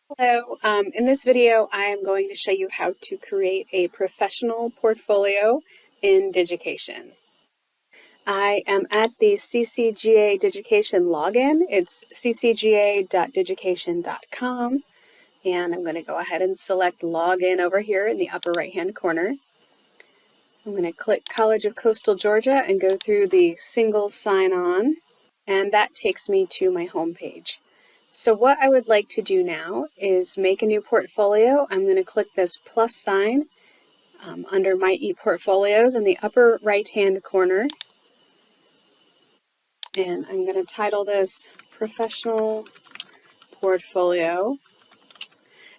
Hello, in this video I am going to show you how to create a professional portfolio in Digication. I am at the CCGA Digication login. It's ccga.digication.com, and I'm going to go ahead and select Login over here in the upper right hand corner. I'm going to click College of Coastal Georgia and go through the single sign-on, and that takes me to my home page. So what I would like to do now is make a new portfolio. I'm going to click this plus sign under my ePortfolios in the upper right hand corner, and I'm going to title this Professional Portfolio.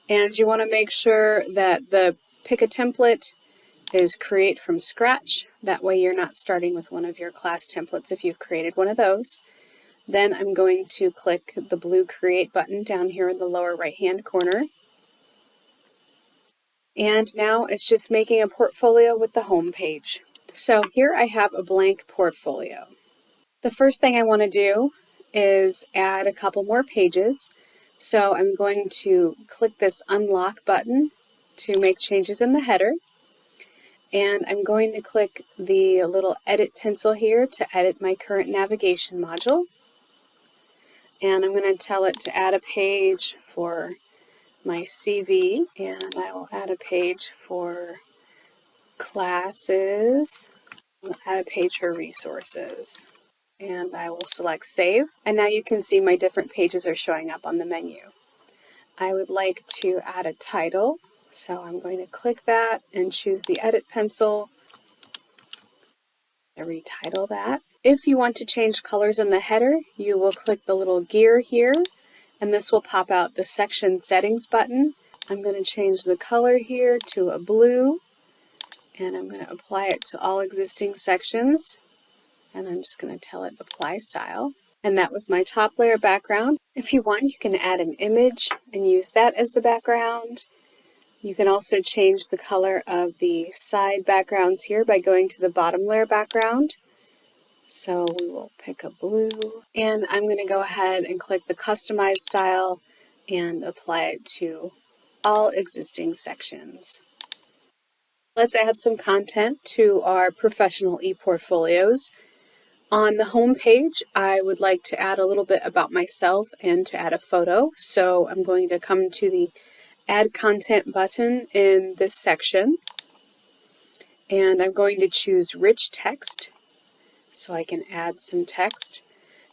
And you want to make sure that the pick a template is create from scratch. That way you're not starting with one of your class templates if you've created one of those. Then I'm going to click the blue Create button down here in the lower right hand corner. And now it's just making a portfolio with the home page. So here I have a blank portfolio. The first thing I want to do is add a couple more pages. So I'm going to click this Unlock button to make changes in the header. And I'm going to click the little Edit pencil here to edit my current navigation module. And I'm going to tell it to add a page for my CV, and I will add a page for classes. I'll add a page for resources, and I will select Save. And now you can see my different pages are showing up on the menu. I would like to add a title, so I'm going to click that and choose the Edit pencil and retitle that. If you want to change colors in the header, you will click the little gear here, and this will pop out the Section Settings button. I'm going to change the color here to a blue, and I'm going to apply it to all existing sections, and I'm just going to tell it Apply Style. And that was my top layer background. If you want, you can add an image and use that as the background. You can also change the color of the side backgrounds here by going to the bottom layer background. So we will pick a blue, and I'm going to go ahead and click the Customize Style and apply it to all existing sections. Let's add some content to our professional ePortfolios. On the home page, I would like to add a little bit about myself and to add a photo. So I'm going to come to the Add Content button in this section, and I'm going to choose Rich Text so I can add some text.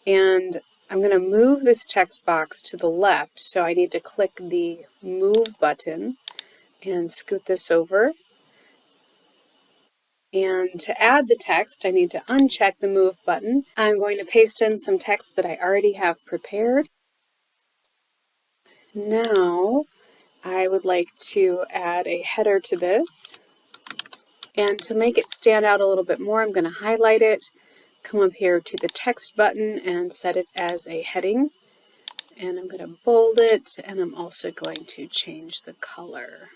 And I'm going to move this text box to the left, so I need to click the Move button and scoot this over. And to add the text, I need to uncheck the Move button. I'm going to paste in some text that I already have prepared. Now, I would like to add a header to this. And to make it stand out a little bit more, I'm going to highlight it, come up here to the Text button and set it as a heading. And I'm going to bold it, and I'm also going to change the color.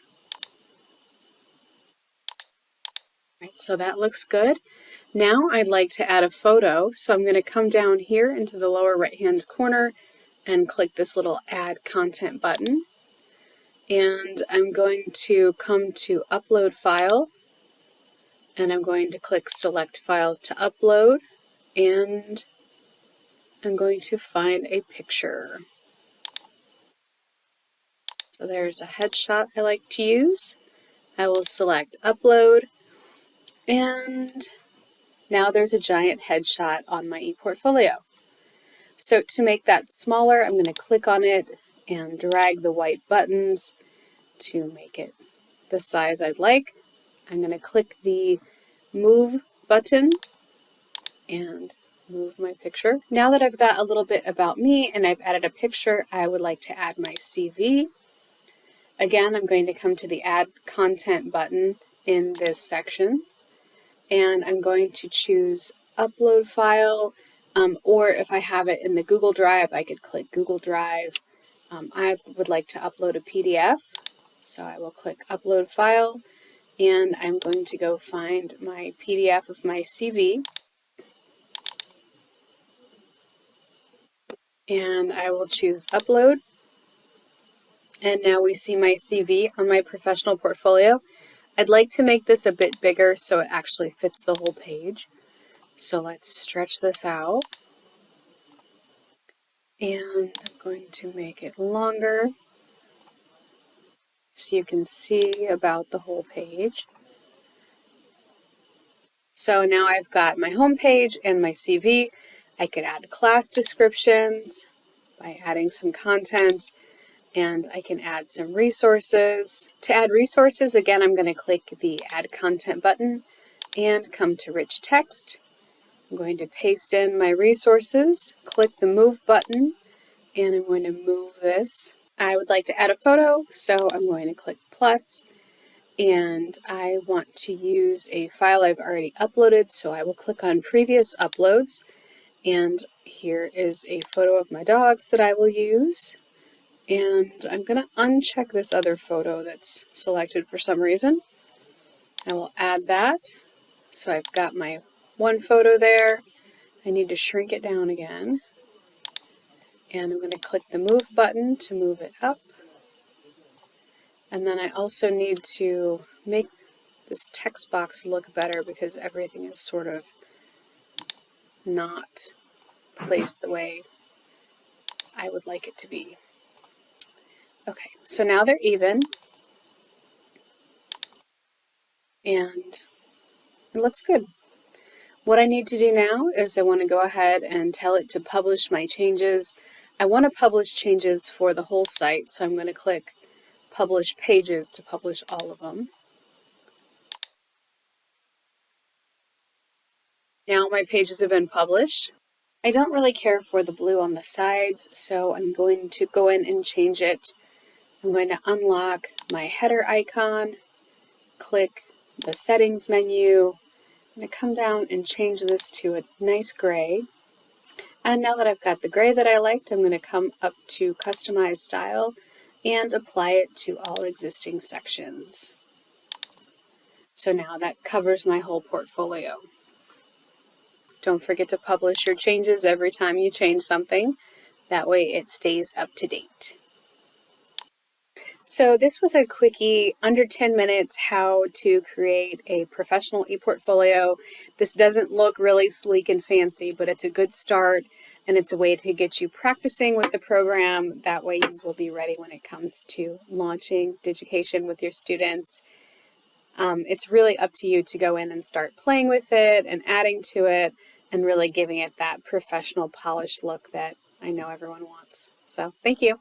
Right, so that looks good. Now I'd like to add a photo, so I'm going to come down here into the lower right hand corner and click this little Add Content button. And I'm going to come to Upload File, and I'm going to click Select Files to Upload, and I'm going to find a picture. So there's a headshot I like to use. I will select Upload, and now there's a giant headshot on my ePortfolio. So to make that smaller, I'm going to click on it and drag the white buttons to make it the size I'd like. I'm going to click the Move button and move my picture. Now that I've got a little bit about me and I've added a picture, I would like to add my CV. Again, I'm going to come to the Add Content button in this section, and I'm going to choose Upload File, or if I have it in the Google Drive, I could click Google Drive. I would like to upload a PDF, so I will click Upload File, and I'm going to go find my PDF of my CV, and I will choose Upload. And now we see my CV on my professional portfolio. I'd like to make this a bit bigger so it actually fits the whole page. So let's stretch this out. And I'm going to make it longer so you can see about the whole page. So now I've got my home page and my CV. I could add class descriptions by adding some content, and I can add some resources. To add resources, again, I'm going to click the Add Content button and come to Rich Text. I'm going to paste in my resources, click the Move button, and I'm going to move this. I would like to add a photo, so I'm going to click plus, and I want to use a file I've already uploaded, so I will click on Previous Uploads, and here is a photo of my dogs that I will use. And I'm going to uncheck this other photo that's selected for some reason. I will add that. So I've got my one photo there. I need to shrink it down again. And I'm going to click the Move button to move it up. And then I also need to make this text box look better because everything is sort of not placed the way I would like it to be. Okay, so now they're even. And it looks good. What I need to do now is I want to go ahead and tell it to publish my changes. I want to publish changes for the whole site, so I'm going to click Publish Pages to publish all of them. Now my pages have been published. I don't really care for the blue on the sides, so I'm going to go in and change it. I'm going to unlock my header icon, click the settings menu, I'm going to come down and change this to a nice gray. And now that I've got the gray that I liked, I'm going to come up to Customize Style and apply it to all existing sections. So now that covers my whole portfolio. Don't forget to publish your changes every time you change something. That way it stays up to date. So this was a quickie, under 10 minutes, how to create a professional ePortfolio. This doesn't look really sleek and fancy, but it's a good start, and it's a way to get you practicing with the program. That way you will be ready when it comes to launching Digication with your students. It's really up to you to go in and start playing with it and adding to it and really giving it that professional, polished look that I know everyone wants. So thank you.